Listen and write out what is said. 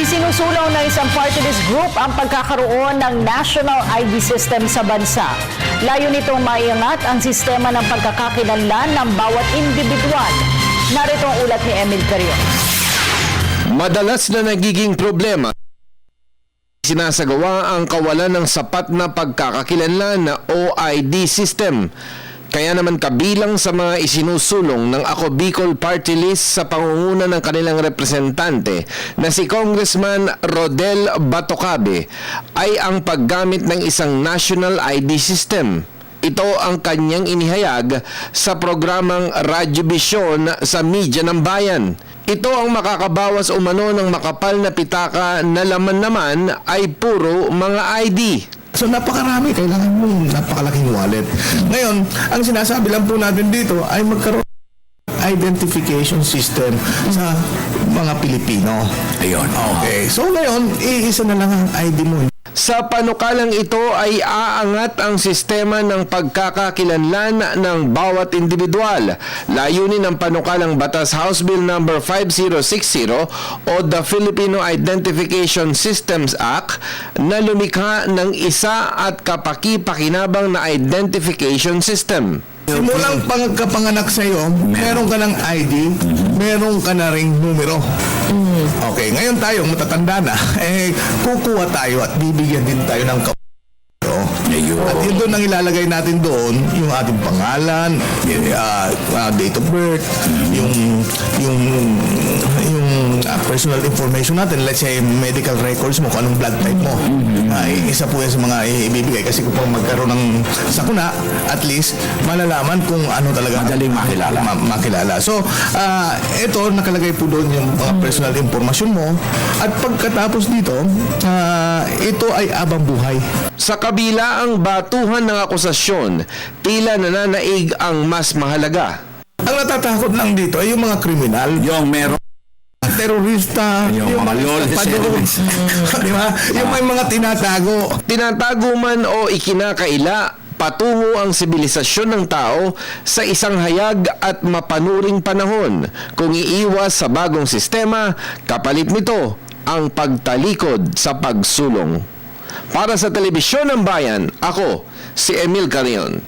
Isinusulong ng isang party list group ang pagkakaroon ng national ID system sa bansa. Layo nitong maiangat ang sistema ng pagkakakilanlan ng bawat individual. Narito ang ulat ni Emil Carion. Madalas na nagiging problema sinasagawa ang kawalan ng sapat na pagkakakilanlan na OID system. Kaya naman kabilang sa mga isinusulong ng Ako Bicol Party List sa pangunguna ng kanilang representante na si Congressman Rodel Batocabe ay ang paggamit ng isang national ID system. Ito ang kanyang inihayag sa programang Radyo Vision sa Media ng Bayan. Ito ang makakabawas umano ng makapal na pitaka na laman naman ay puro mga ID. So napakarami, kailangan mo napakalaking wallet. Ngayon, ang sinasabi lang po natin dito ay magkaroon ng identification system sa mga Pilipino. Ayun. Okay. So ngayon, iisa na lang ang ID mo. Sa panukalang ito ay aangat ang sistema ng pagkakakilanlan ng bawat individual. Layunin ng panukalang batas House Bill No. 5060 o the Filipino Identification Systems Act na lumikha ng isa at kapaki-pakinabang na identification system. Simulang pagkapanganak sa iyo, meron ka ng ID, meron ka na ring numero. Okay, ngayon tayo, matatanda na, kukuha tayo at bibigyan din tayo ng at yun doon ang ilalagay natin doon, yung ating pangalan, date of birth, yung personal information natin, let's say medical records mo, kung anong blood type mo. Isa po yan sa mga ibibigay kasi kung magkaroon ng sakuna, at least malalaman kung ano talaga madaling makilala. So, ito nakalagay po doon yung mga personal information mo at pagkatapos dito, ito ay abang buhay. Sa kabila ang batuhan ng akusasyon, tila nananaig ang mas mahalaga. Ang natatakot lang dito ay yung mga kriminal. Yung meron terorista, yung mga lawless, di ba? Yung may mga tinatago. Tinatago man o ikinakaila, patungo ang sibilisasyon ng tao sa isang hayag at mapanuring panahon. Kung iiwas sa bagong sistema, kapalit nito ang pagtalikod sa pagsulong. Para sa Telebisyon ng Bayan, ako si Emil Carion.